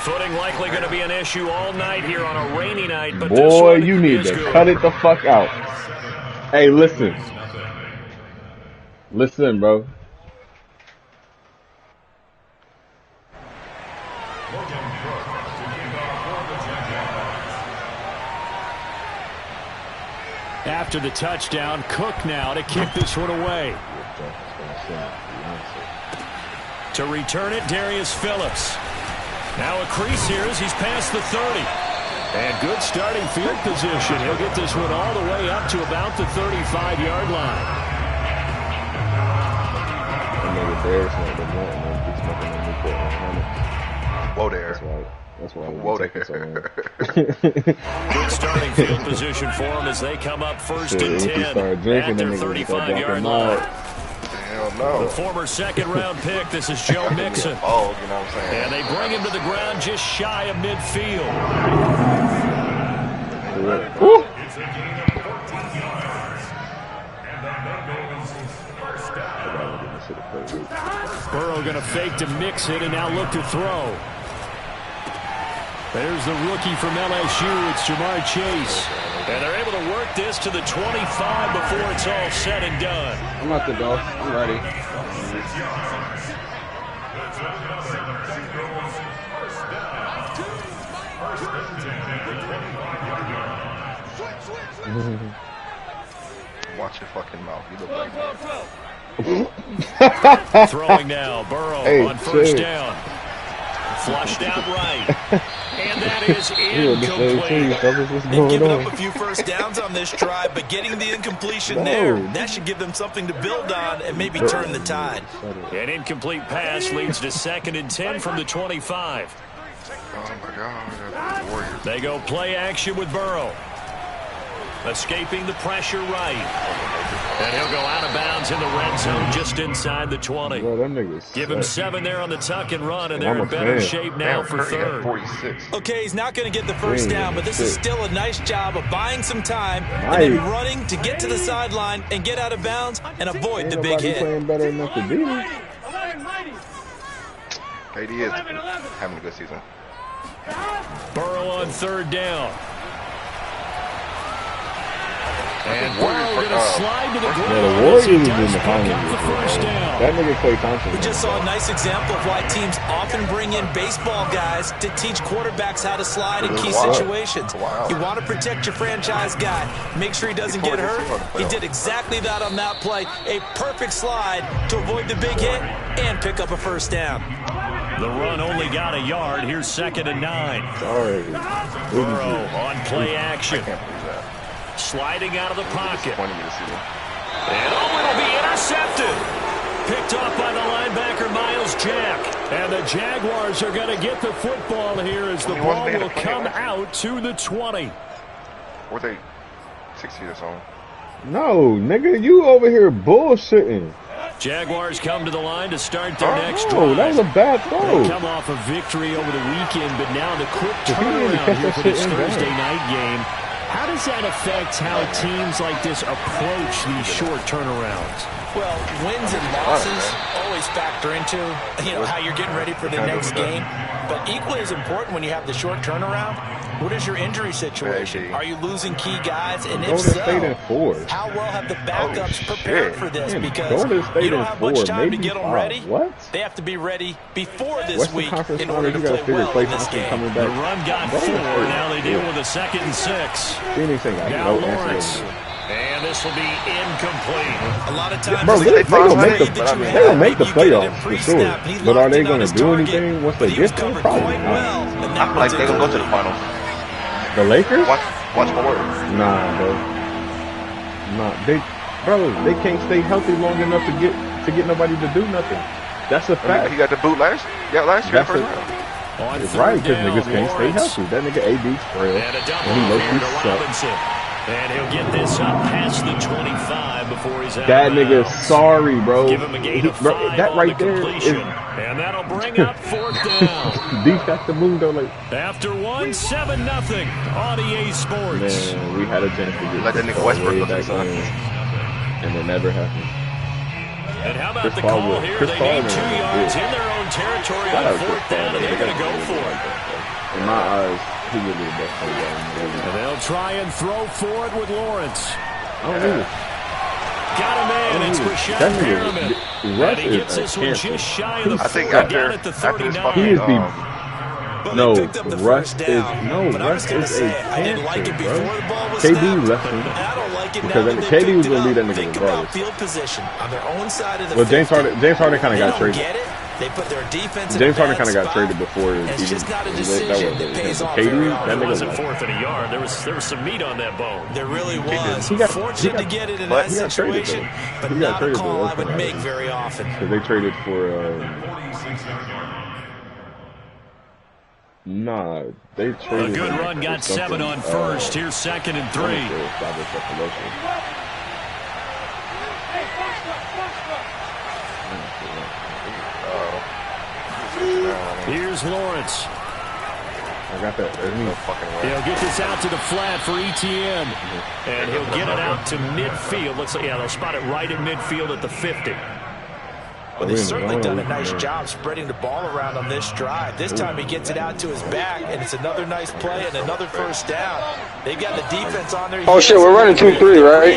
Footing likely going to be an issue all night here on a rainy night. But boy, you need to cut it the fuck out. Hey, listen. Listen, bro. After the touchdown, Cook now to kick this one away. To return it, Darius Phillips. Now a crease here as he's past the 30. And good starting field position. He'll get this one all the way up to about the 35-yard line. Whoa there. That's why whoa there. Good starting field position for them as they come up first and 10 at their 35-yard line. Hell no. The former second-round pick, this is Joe Mixon. Oh, you know what I'm saying? And they bring him to the ground just shy of midfield. It's a gain of 14 yards. And the Bengals first down. Burrow going to fake to mix it and now look to throw. There's the rookie from LSU. It's Jamar Chase. And they're able to work this to the 25 before it's all said and done. I'm at the door. I'm ready. Watch your fucking mouth. You look like Throwing now. Burrow on first down. Flushed out right. And that is incomplete. They've given up a few first downs on this drive, but getting the incompletion there, that should give them something to build on and maybe turn the tide. An incomplete pass leads to 2nd and 10 from the 25. oh my God. They go play action with Burrow. Escaping the pressure right. And he'll go out of bounds in the red zone just inside the 20. Give him 7 there on the tuck and run, and they're in better shape now for third. 46. Okay, he's not going to get the first down, but this is still a nice job of buying some time and then running to get to the sideline and get out of bounds and avoid the big hit. KD is having a good season. Burrow on 3rd down. And Burrow going to slide to the ground. Yeah, the Warriors is in the finals. That nigga Klay Thompson. We just saw a nice example of why teams often bring in baseball guys to teach quarterbacks how to slide in key situations. You want to protect your franchise guy. Make sure he doesn't get hurt. He did exactly that on that play. A perfect slide to avoid the big hit and pick up a first down. The run only got a yard. Here's 2nd and 9. Sorry. Burrow on play action. Sliding out of the pocket. And it'll be intercepted. Picked off by the linebacker, Miles Jack. And the Jaguars are going to get the football here as the ball will come out to the 20. Were they 60 or something? No, nigga, you over here bullshitting. Jaguars come to the line to start their next drive. Oh, that was a bad throw. They come off a victory over the weekend, but now the quick turnaround here for this Thursday night game. How does that affect how teams like this approach these short turnarounds? Well, wins and losses always factor into, how you're getting ready for the next game. But equally as important when you have the short turnaround, what is your injury situation? Are you losing key guys? And if so, how well have the backups prepared for this? Because you don't have much time to get them ready. They have to be ready before this week in order to play well in this game. The run got 4. Now they deal with a 2nd and 6. Now Lawrence. And this will be incomplete. A lot of times, they will make the playoffs for sure. But are they going to do anything once they get there? Probably not. I feel like they're going to go to the finals. The Lakers? Watch for work. Nah, bro. Nah, they can't stay healthy long enough to get nobody to do nothing. That's a fact. He got the boot last year. First round. Right, because niggas can't stay healthy. That nigga AD's frail. And he low-key sucks. And he'll get this up past the 25 before he's out. That nigga, sorry, bro. Give him a gain of 5 that right there is. And that'll bring up 4th down. Defect the move, though. Like, after 1-7-0 on EA Sports. Man, we had a chance to get let that nigga Westbrook look at and it never happened. And how about the call here? They need 2 yards in their own territory on 4th down, and they're going to go for it. In my eyes, he will be the best player in the league. And they'll try and throw for it with Lawrence. I don't need it. Got a man. It's Rashad Perriman. And he gets this one just shy of the 40. I think Down at the 39. He is the... Well, No, they picked up the Russ first is down, but I was Russ going to is say, a I didn't like it cancer, before bro. the ball was KD snapped. left him I don't like it because now that KD they was picked gonna it lead that up. nigga Think regardless. about field position on their own side of the Well, 50. James Harden kind of They got don't traded. get it. They put their defense in James a Harden bad kind of got spot, traded before and it's even just not a that decision that was pays off KD. very That often. It nigga wasn't was fourth and a yard. There was some meat on that bone. There really was. He got- Fortunate he got- to get it in but that he got traded, situation, though. but He got not a traded, call though. I would That's make right. very often. Because they traded for they traded. A good run got 7 on first. Here's 2nd and 3. Here's Lawrence. I got that. He'll get this out to the flat for Etienne. And he'll get it out to midfield. Looks like, they'll spot it right at midfield at the 50. Well, they've certainly done a nice job spreading the ball around on this drive. This time he gets it out to his back, and it's another nice play and another first down. They've got the defense on there. Oh, shit, we're running 2-3, right?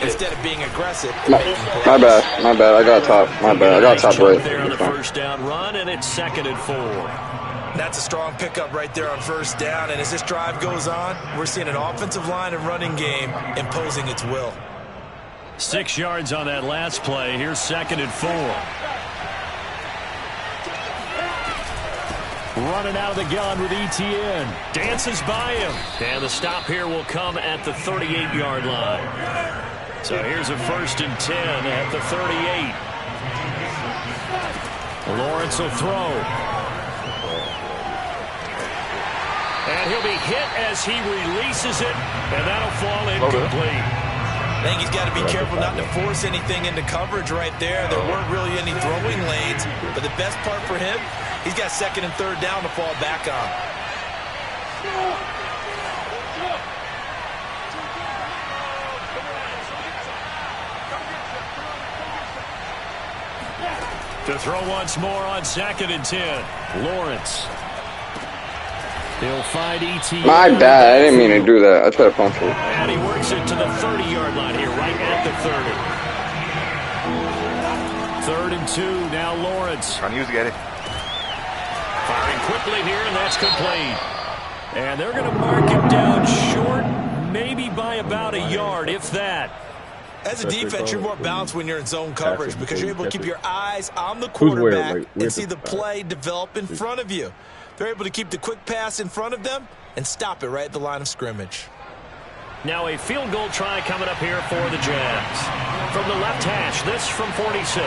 Instead of being aggressive. My bad. I got top. My bad. I got top right. There on the first down run, and it's 2nd and 4. That's a strong pickup right there on first down, and as this drive goes on, we're seeing an offensive line and running game imposing its will. 6 yards on that last play. Here's 2nd and 4. Running out of the gun with Etienne. Dances by him. And the stop here will come at the 38-yard line. So here's a 1st and 10 at the 38. Lawrence will throw. And he'll be hit as he releases it. And that'll fall incomplete. I think he's got to be careful not to force anything into coverage right there. There weren't really any throwing lanes, but the best part for him, he's got 2nd and 3rd down to fall back on. To throw once more on 2nd and 10. Lawrence. He'll find Etienne. My bad. I didn't mean to do that. I tried to pump it. And he works it to the 30-yard line here, right at the 30. 3rd and 2, now Lawrence. Trying to use it. Firing quickly here, and that's complete. And they're going to mark him down short, maybe by about a yard, if that. As a defense, you're more balanced when you're in zone coverage because you're able to keep your eyes on the quarterback and see the play develop in front of you. They're able to keep the quick pass in front of them and stop it right at the line of scrimmage. Now a field goal try coming up here for the Jags. From the left hash, this from 46.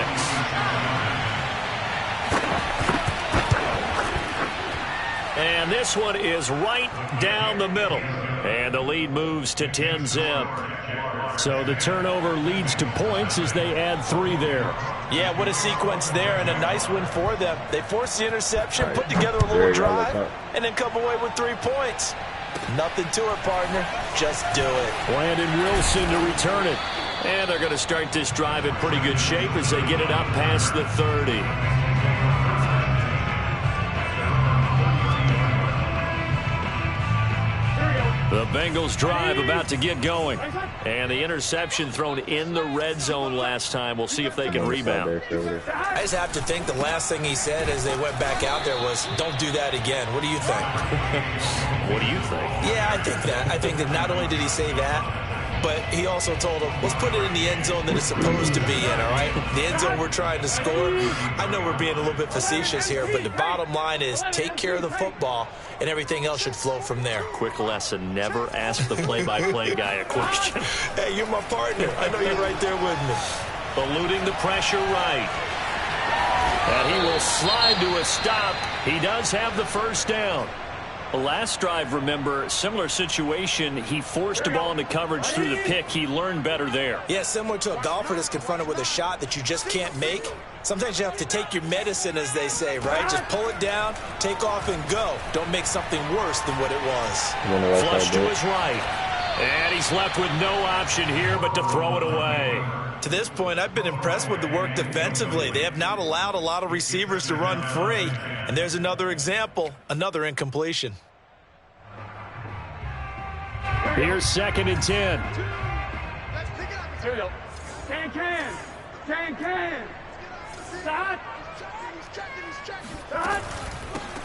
And this one is right down the middle. And the lead moves to 10-zip. So the turnover leads to points as they add 3 there. Yeah, what a sequence there, and a nice win for them. They forced the interception, put together a little drive, and then come away with 3 points. Nothing to it, partner. Just do it. Landon Wilson to return it. And they're going to start this drive in pretty good shape as they get it up past the 30. The Bengals drive about to get going. And the interception thrown in the red zone last time. We'll see if they can rebound. I just have to think the last thing he said as they went back out there was, don't do that again. What do you think? What do you think? Yeah, I think that. I think that not only did he say that, but he also told him, let's put it in the end zone that it's supposed to be in, all right? The end zone we're trying to score. I know we're being a little bit facetious here, but the bottom line is take care of the football, and everything else should flow from there. Quick lesson, never ask the play-by-play guy a question. Hey, you're my partner. I know you're right there with me. Eluding the pressure right. And he will slide to a stop. He does have the first down. The last drive, remember, similar situation. He forced the ball into coverage through the pick. He learned better there. Yeah, similar to a golfer that's confronted with a shot that you just can't make. Sometimes you have to take your medicine, as they say, right? Just pull it down, take off, and go. Don't make something worse than what it was. Flush to his right. And he's left with no option here but to throw it away. To this point, I've been impressed with the work defensively. They have not allowed a lot of receivers to run free. And there's another example, another incompletion. Here's 2nd and 10. Here we go. Can. Stop.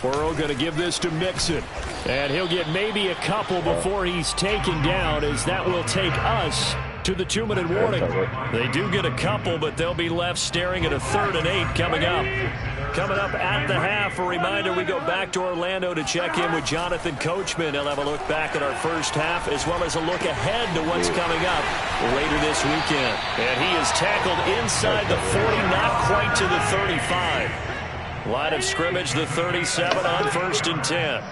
Burrow going to give this to Mixon. And he'll get maybe a couple before he's taken down, as that will take us to the 2-minute warning. They do get a couple, but they'll be left staring at a 3rd and 8 coming up. Coming up at the half, a reminder, we go back to Orlando to check in with Jonathan Coachman. He'll have a look back at our first half, as well as a look ahead to what's coming up later this weekend. And he is tackled inside the 40, not quite to the 35. Line of scrimmage, the 37 on 1st and 10.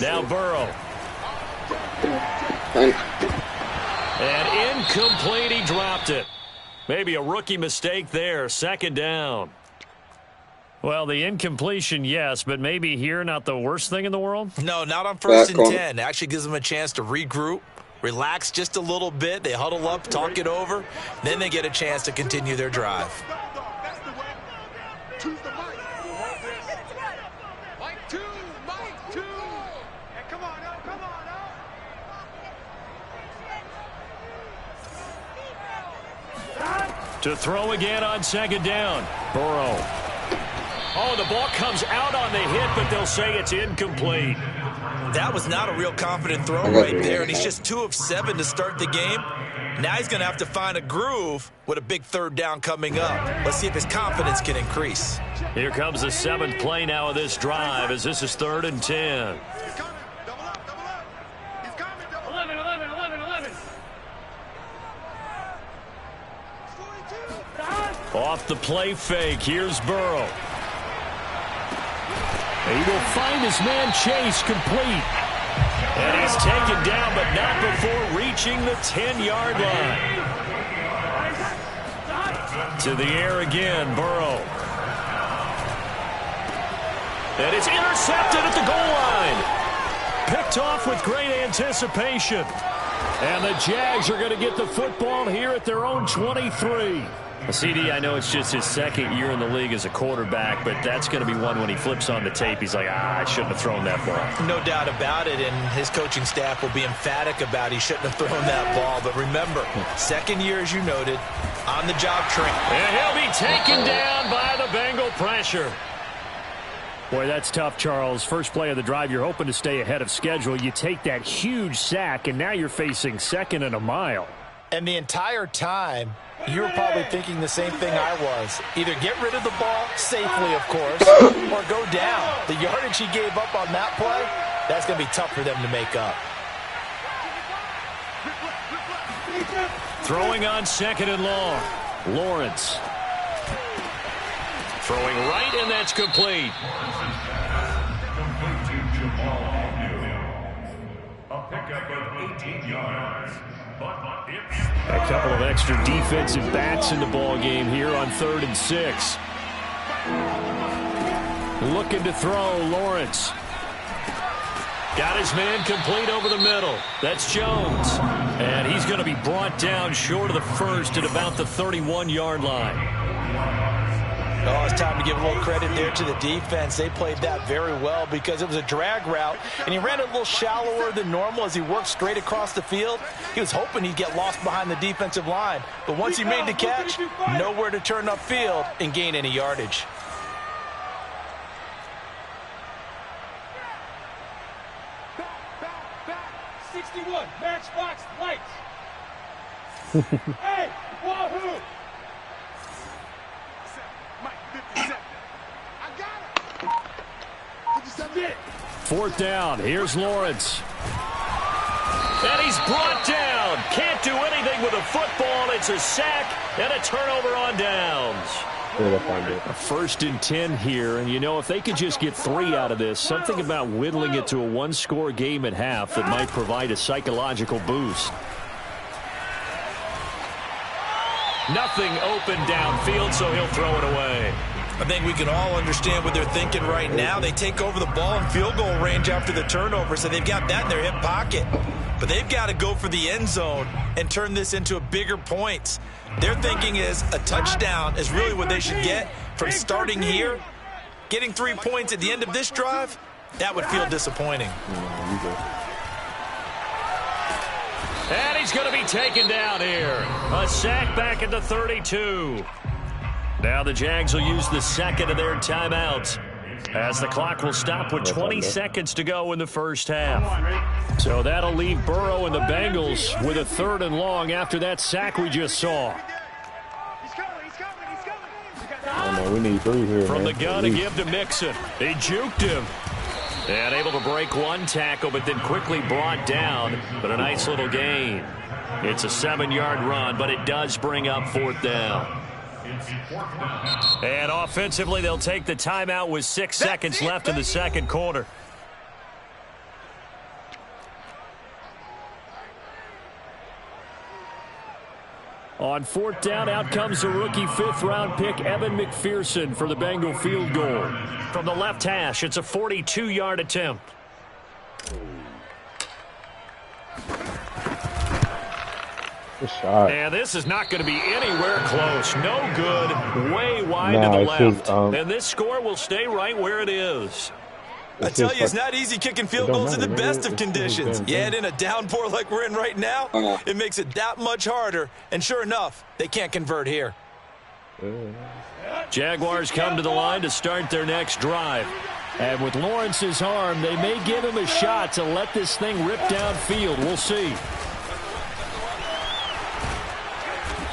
Now Burrow. And incomplete, he dropped it. Maybe a rookie mistake there, 2nd down. Well, the incompletion, yes, but maybe here not the worst thing in the world? No, not on 1st and 10. Actually gives them a chance to regroup, relax just a little bit. They huddle up, talk it over. Then they get a chance to continue their drive. To throw again on 2nd down. Burrow. Oh, the ball comes out on the hit, but they'll say it's incomplete. That was not a real confident throw right there, and he's just 2 of 7 to start the game. Now he's going to have to find a groove with a big 3rd down coming up. Let's see if his confidence can increase. Here comes the 7th play now of this drive, as this is 3rd and 10. 11. Off the play fake, here's Burrow. He will find his man Chase complete. And he's taken down, but not before reaching the 10-yard line. To the air again, Burrow. And it's intercepted at the goal line. Picked off with great anticipation. And the Jags are going to get the football here at their own 23. CD, I know it's just his 2nd year in the league as a quarterback, but that's going to be one when he flips on the tape. He's like, I shouldn't have thrown that ball. No doubt about it, and his coaching staff will be emphatic about he shouldn't have thrown that ball. But remember, 2nd year, as you noted, on-the-job training. And he'll be taken down by the Bengal pressure. Boy, that's tough, Charles. First play of the drive, you're hoping to stay ahead of schedule. You take that huge sack, and now you're facing 2nd and a mile. And the entire time, you were probably thinking the same thing I was. Either get rid of the ball, safely, of course, or go down. The yardage he gave up on that play, that's going to be tough for them to make up. Throwing on 2nd and long. Lawrence. Throwing right, and that's complete. A pickup of 18 yards. A couple of extra defensive backs in the ball game here on 3rd and 6. Looking to throw, Lawrence. Got his man complete over the middle. That's Jones. And he's going to be brought down short of the 1st at about the 31-yard line. Oh, it's time to give a little credit there to the defense. They played that very well because it was a drag route, and he ran it a little shallower than normal as he worked straight across the field. He was hoping he'd get lost behind the defensive line, but once he made the catch, nowhere to turn upfield and gain any yardage. Back. 61, matchbox lights. Hey, wahoo! Fourth down. Here's Lawrence. And he's brought down. Can't do anything with a football. It's a sack and a turnover on downs. A 1st and 10 here. And, you know, if they could just get 3 out of this, something about whittling it to a one-score game at half that might provide a psychological boost. Nothing open downfield, so he'll throw it away. I think we can all understand what they're thinking right now. They take over the ball in field goal range after the turnover, so they've got that in their hip pocket. But they've got to go for the end zone and turn this into a bigger points. Their thinking is a touchdown is really what they should get from starting here. Getting 3 points at the end of this drive, that would feel disappointing. And he's going to be taken down here. A sack back at the 32. Now the Jags will use the second of their timeouts as the clock will stop with 20 seconds to go in the first half. So that'll leave Burrow and the Bengals with a 3rd and long after that sack we just saw. Oh, man, we need 3 here. From man. the gun to give to Mixon. They juked him. And able to break one tackle, but then quickly brought down. But a nice little gain. It's a 7-yard run, but it does bring up 4th down. And offensively, they'll take the timeout with 6 seconds left in the second quarter. On 4th down, out comes the rookie 5th-round pick, Evan McPherson, for the Bengal field goal. From the left hash, it's a 42-yard attempt. Shot. And this is not going to be anywhere close. No good. Way wide to the left. Just, and this score will stay right where it is. I tell you, it's not easy kicking field goals in the best of conditions. Yet in a downpour like we're in right now, it makes it that much harder. And sure enough, they can't convert here. Jaguars come to the line to start their next drive. And with Lawrence's arm, they may give him a shot to let this thing rip downfield. We'll see.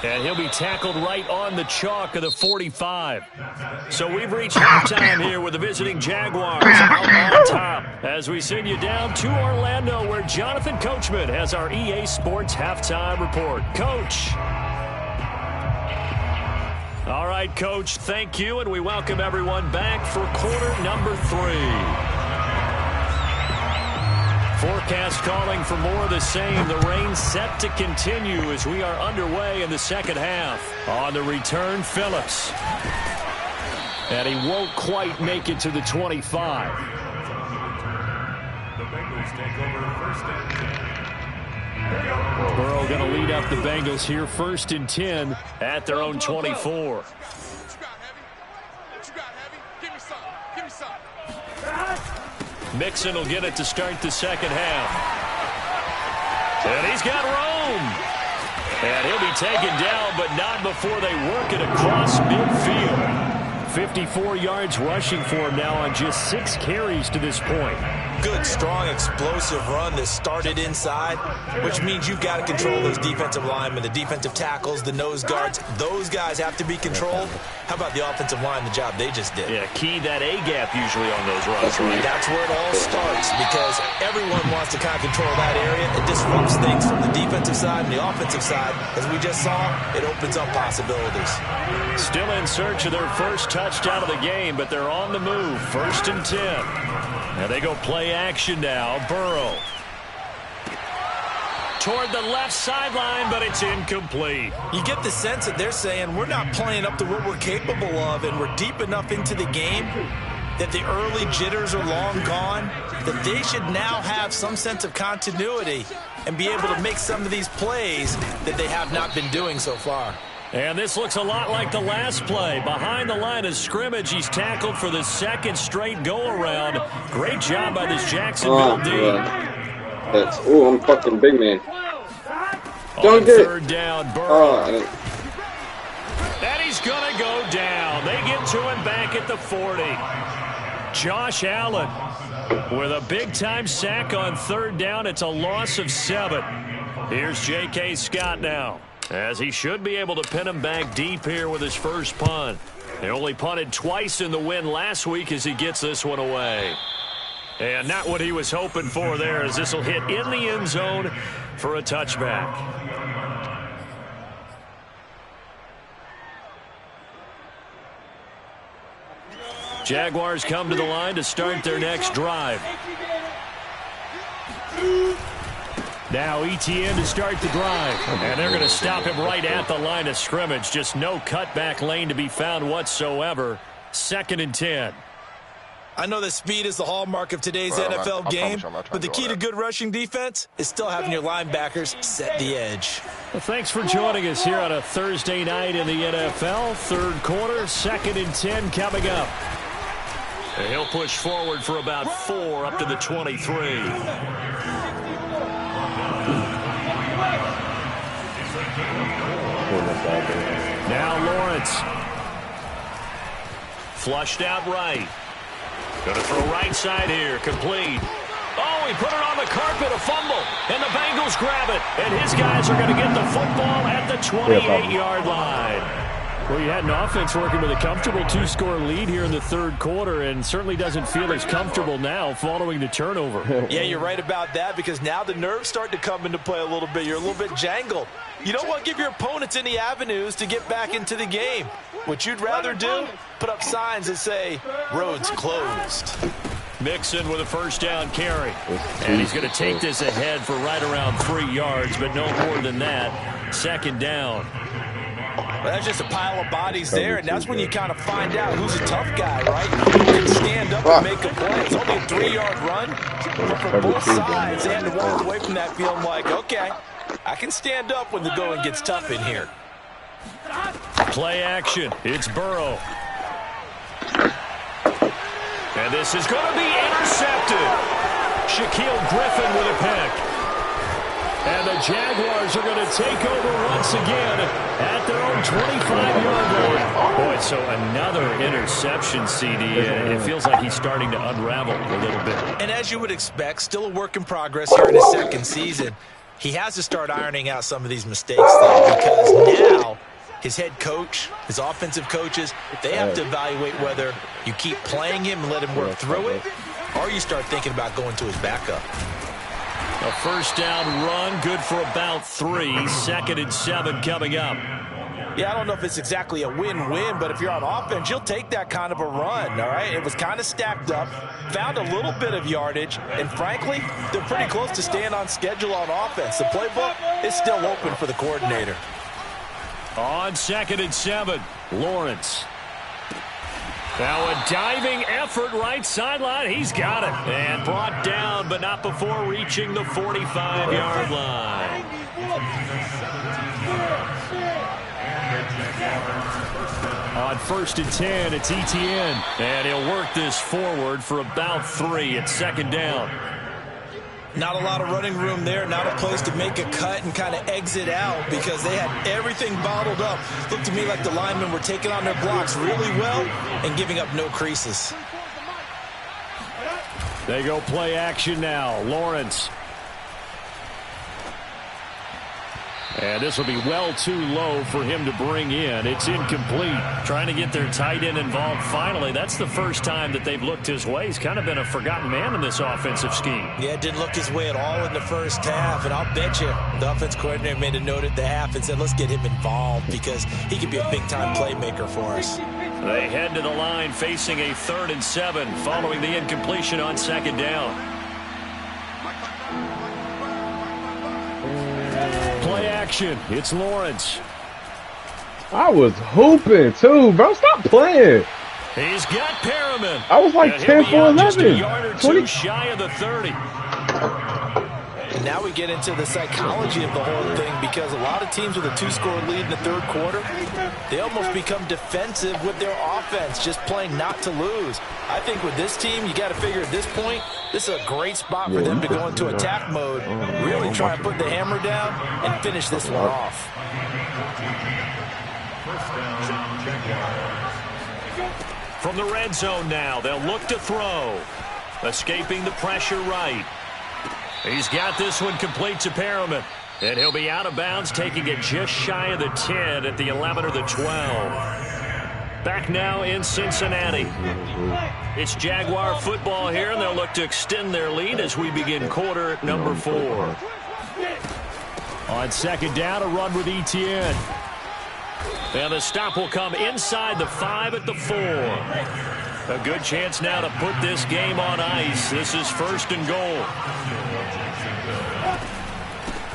And he'll be tackled right on the chalk of the 45. So we've reached halftime here with the visiting Jaguars out on top. As we send you down to Orlando, where Jonathan Coachman has our EA Sports halftime report. Coach. All right, Coach, thank you, and we welcome everyone back for quarter number 3. Forecast calling for more of the same. The rain set to continue as we are underway in the second half. On the return, Phillips. And he won't quite make it to the 25. The Bengals take over 1st and 10. Burrow going to lead up the Bengals here 1st and 10 at their own 24. Mixon will get it to start the second half. And he's got room. And he'll be taken down, but not before they work it across midfield. 54 yards rushing for him now on just 6 carries to this point. Good, strong, explosive run that started inside, which means you've got to control those defensive linemen, the defensive tackles, the nose guards. Those guys have to be controlled. How about the offensive line, the job they just did? Yeah, key that A-gap usually on those runs, right? That's where it all starts, because everyone wants to kind of control that area. It disrupts things from the defensive side and the offensive side. As we just saw, it opens up possibilities. Still in search of their first touchdown of the game, but they're on the move. 1st and 10. And they go play action now. Burrow. Toward the left sideline, but it's incomplete. You get the sense that they're saying we're not playing up to what we're capable of, and we're deep enough into the game that the early jitters are long gone, that they should now have some sense of continuity and be able to make some of these plays that they have not been doing so far. And this looks a lot like the last play. Behind the line of scrimmage, he's tackled for the 2nd straight go-around. Great job by this Jacksonville D. Oh, I'm fucking big man. On 3rd down, Burrow. Oh, And he's going to go down. They get to him back at the 40. Josh Allen with a big-time sack on 3rd down. It's a loss of 7. Here's J.K. Scott now, as he should be able to pin him back deep here with his first punt. They only punted twice in the win last week as he gets this one away. And not what he was hoping for there, as this will hit in the end zone for a touchback. Jaguars come to the line to start their next drive. Now ETN to start the drive. And they're going to stop him right at the line of scrimmage. Just no cutback lane to be found whatsoever. 2nd and 10. I know that speed is the hallmark of today's NFL game, but the key to good rushing defense is still having your linebackers set the edge. Well, thanks for joining us here on a Thursday night in the NFL. 3rd quarter, 2nd and 10 coming up. And he'll push forward for about 4 up to the 23. Now Lawrence. Flushed out right. Going to throw right side here. Complete. Oh, he put it on the carpet. A fumble. And the Bengals grab it. And his guys are going to get the football at the 28-yard line. Well, you had an offense working with a comfortable 2-score lead here in the 3rd quarter and certainly doesn't feel as comfortable now following the turnover. Yeah, you're right about that because now the nerves start to come into play a little bit. You're a little bit jangled. You don't want to give your opponents any avenues to get back into the game. What you'd rather do, put up signs that say, roads closed. Mixon with a 1st down carry. And he's going to take this ahead for right around 3 yards, but no more than that. 2nd down. Well, that's just a pile of bodies there, and that's when you kind of find out who's a tough guy, right? Who can stand up and make a play. It's only a 3-yard run, but for both sides, they had to walk away from that feeling like, okay, I can stand up when the going gets tough in here. Play action. It's Burrow. And this is going to be intercepted. Shaquille Griffin with a pick. And the Jaguars are going to take over once again at their own 25-yard line. Boy, so another interception, CD. It feels like he's starting to unravel a little bit. And as you would expect, still a work in progress here in his 2nd season. He has to start ironing out some of these mistakes, though, because now his head coach, his offensive coaches, they have to evaluate whether you keep playing him and let him work through it, or you start thinking about going to his backup. A 1st down run, good for about 3. 2nd and 7 coming up. Yeah, I don't know if it's exactly a win-win, but if you're on offense, you'll take that kind of a run, all right? It was kind of stacked up, found a little bit of yardage, and frankly, they're pretty close to staying on schedule on offense. The playbook is still open for the coordinator. On 2nd and 7, Lawrence. Now a diving effort right sideline. He's got it. And brought down, but not before reaching the 45-yard line. On 1st and 10, it's ETN. And he'll work this forward for about 3 at 2nd down. Not a lot of running room there, not a place to make a cut and kind of exit out because they had everything bottled up. Looked to me like the linemen were taking on their blocks really well and giving up no creases. They go play action now. Lawrence. And this will be well too low for him to bring in. It's incomplete. Trying to get their tight end involved finally. That's the first time that they've looked his way. He's kind of been a forgotten man in this offensive scheme. Yeah, it didn't look his way at all in the 1st half. And I'll bet you the offense coordinator made a note at the half and said, let's get him involved because he could be a big-time playmaker for us. They head to the line facing a 3rd and 7 following the incompletion on 2nd down. Play action. It's Lawrence. I was hooping, too, bro. Stop playing. He's got Perriman. I was like 10 for 11. Just a yard or 2 shy of the 30. And now we get into the psychology of the whole thing because a lot of teams with a 2-score lead in the 3rd quarter, they almost become defensive with their offense, just playing not to lose. I think with this team, you got to figure at this point, this is a great spot for them to go into attack mode, really try and put the hammer down and finish this one off. From the red zone now, they'll look to throw. Escaping the pressure right. He's got this one complete to Perriman. And he'll be out of bounds, taking it just shy of the 10 at the 11 or the 12. Back now in Cincinnati. It's Jaguar football here, and they'll look to extend their lead as we begin quarter number 4. On 2nd down, a run with ETN. And the stop will come inside the 5 at the 4. A good chance now to put this game on ice. This is 1st and goal.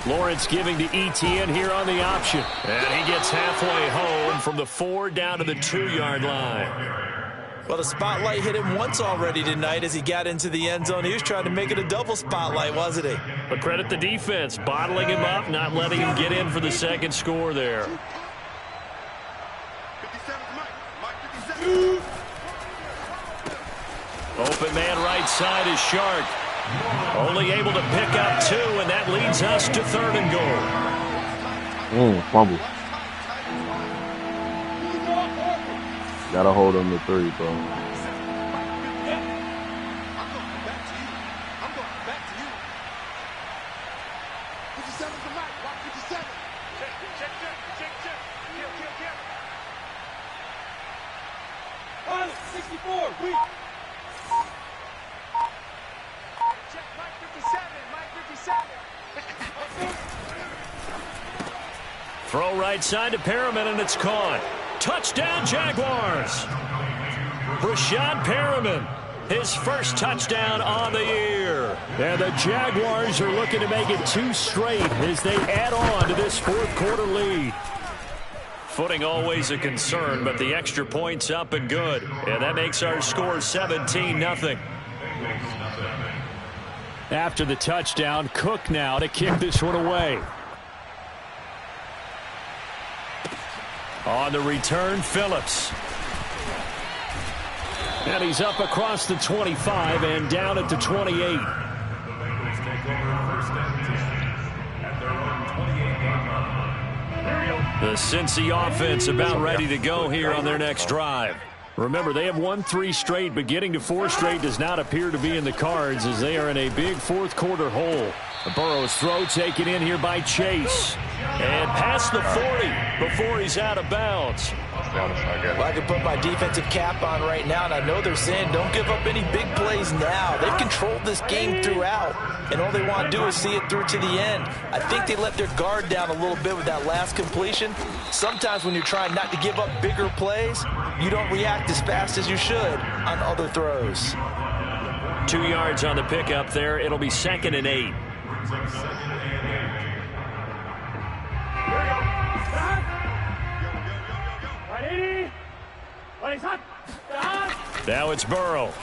Lawrence giving to ETN here on the option. And he gets halfway home from the 4 down to the 2-yard line. Well, the spotlight hit him once already tonight as he got into the end zone. He was trying to make it a double spotlight, wasn't he? But credit the defense, bottling him up, not letting him get in for the second score there. Open man right side is Shark. Only able to pick up 2, and that leads us to 3rd and goal. Fumble. Gotta hold on to 3, bro. Throw right side to Perriman, and it's caught. Touchdown, Jaguars. Brashad Perriman, his first touchdown on the year. And the Jaguars are looking to make it 2 straight as they add on to this 4th quarter lead. Footing always a concern, but the extra point's up and good. And that makes our score 17-0. After the touchdown, Cook now to kick this one away. On the return, Phillips. And he's up across the 25 and down at the 28. The Cincy offense about ready to go here on their next drive. Remember, they have won 3 straight, but getting to 4 straight does not appear to be in the cards as they are in a big 4th quarter hole. Burrow's throw taken in here by Chase. And past the 40 before he's out of bounds. Well, I can put my defensive cap on right now, and I know they're saying don't give up any big plays now. They've controlled this game throughout, and all they want to do is see it through to the end. I think they let their guard down a little bit with that last completion. Sometimes when you're trying not to give up bigger plays, you don't react as fast as you should on other throws. 2 yards on the pickup there. It'll be 2nd and 8. Now it's Burrow.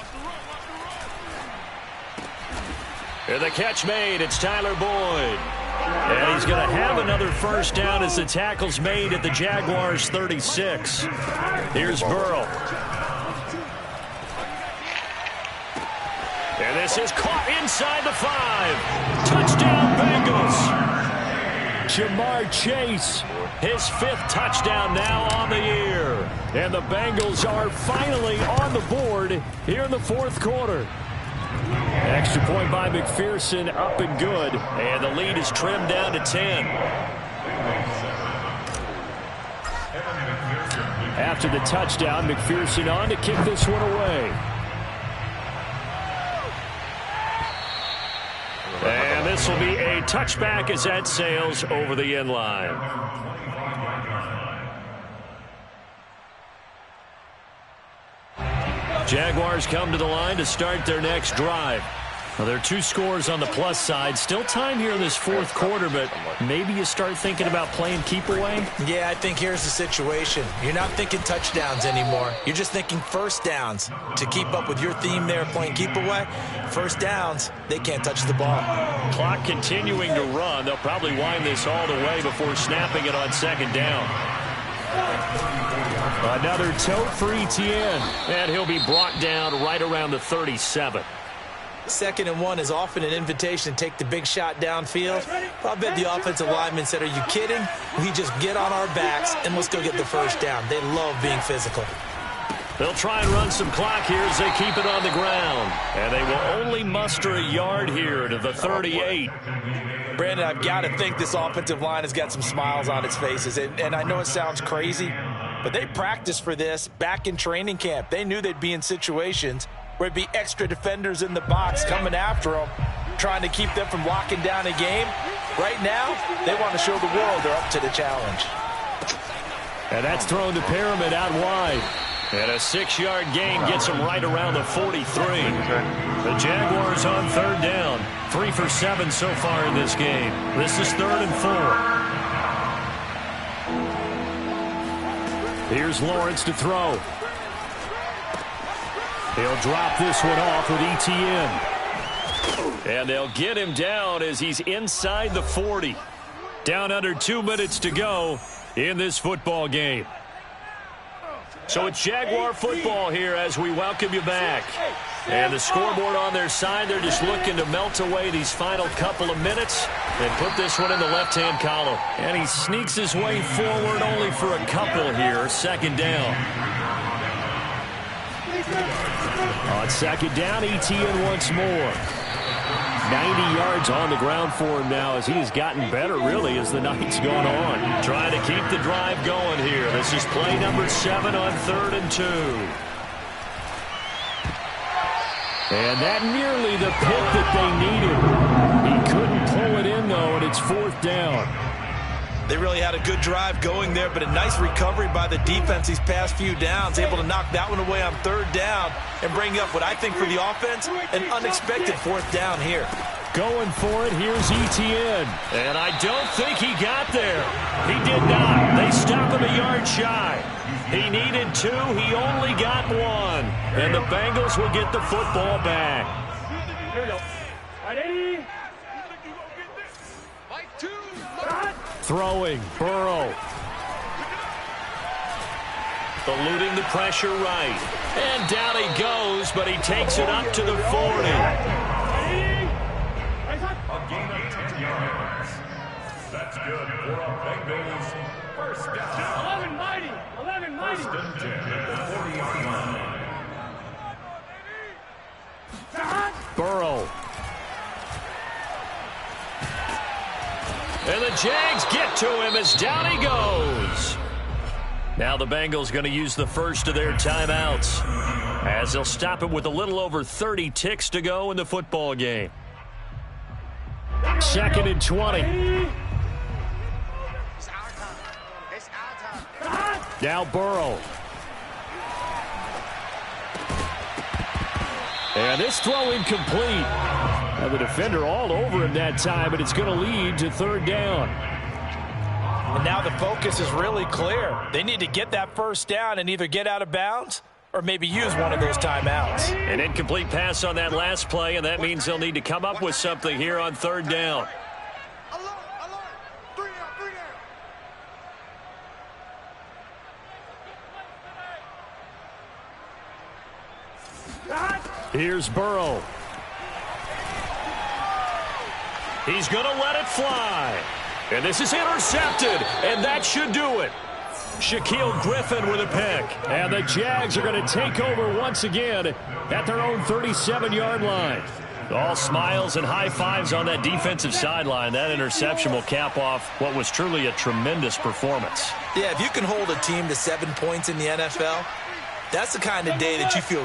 And the catch made. It's Tyler Boyd. And he's going to have another first down as the tackle's made at the Jaguars' 36. Here's Burrow. And this is caught inside the 5. Touchdown, Bengals. Jamar Chase, his 5th touchdown now on the year. And the Bengals are finally on the board here in the 4th quarter. Extra point by McPherson, up and good. And the lead is trimmed down to 10. After the touchdown, McPherson on to kick this one away. And this will be a touchback as that sails over the end line. Jaguars come to the line to start their next drive. Well, there are 2 scores on the plus side. Still time here in this 4th quarter, but maybe you start thinking about playing keep away? Yeah, I think here's the situation. You're not thinking touchdowns anymore. You're just thinking first downs. To keep up with your theme there, playing keep away, first downs, they can't touch the ball. Clock continuing to run. They'll probably wind this all the way before snapping it on 2nd down. Another tote for ETN, and he'll be brought down right around the 37. 2nd and 1 is often an invitation to take the big shot downfield. I bet the offensive lineman said, are you kidding? We just get on our backs and let's go get the first down. They love being physical. They'll try and run some clock here as they keep it on the ground. And they will only muster a yard here to the 38. Brandon, I've got to think this offensive line has got some smiles on its faces. And I know it sounds crazy, but they practiced for this back in training camp. They knew they'd be in situations where it'd be extra defenders in the box coming after them, trying to keep them from locking down a game. Right now, they want to show the world they're up to the challenge. And that's thrown to Perriman out wide. And a 6-yard gain gets him right around the 43. The Jaguars on 3rd down. 3 for 7 so far in this game. This is 3rd and 4. Here's Lawrence to throw. He'll drop this one off with ETN. And they'll get him down as he's inside the 40. Down under 2 minutes to go in this football game. So it's Jaguar football here as we welcome you back. And the scoreboard on their side, they're just looking to melt away these final couple of minutes and put this one in the left-hand column. And he sneaks his way forward only for a couple here. 2nd down. On 2nd down, ETN once more. 90 yards on the ground for him now as he has gotten better, really, as the night's gone on. Trying to keep the drive going here. This is play number 7 on 3rd and 2. And that nearly the pick that they needed. He couldn't pull it in, though, and it's 4th down. They really had a good drive going there, but a nice recovery by the defense these past few downs, able to knock that one away on 3rd down and bring up what I think for the offense, an unexpected 4th down here. Going for it, here's ETN. And I don't think he got there. He did not. They stop him a yard shy. He needed 2. He only got 1. And the Bengals will get the football back. Here we go. Ready? Throwing, Burrow. Eluding the pressure right. And down he goes, but he takes it up to the 40. A gain of 10 yards. That's good for a Bengals first down. 11 mighty. 11 mighty. 1st and 10 at the 40-yard line. Burrow. And the Jags get to him as down he goes. Now the Bengals going to use the first of their timeouts as they'll stop it with a little over 30 ticks to go in the football game. 2nd and 20. Now Burrow. And this throw incomplete. Now the defender all over him that time, and it's going to lead to 3rd down. And now the focus is really clear. They need to get that 1st down and either get out of bounds or maybe use one of those timeouts. An incomplete pass on that last play, and that means they'll need to come up with something here on 3rd down. Here's Burrow. He's going to let it fly. And this is intercepted, and that should do it. Shaquille Griffin with a pick. And the Jags are going to take over once again at their own 37-yard line. All smiles and high fives on that defensive sideline. That interception will cap off what was truly a tremendous performance. Yeah, if you can hold a team to 7 points in the NFL, that's the kind of day that you feel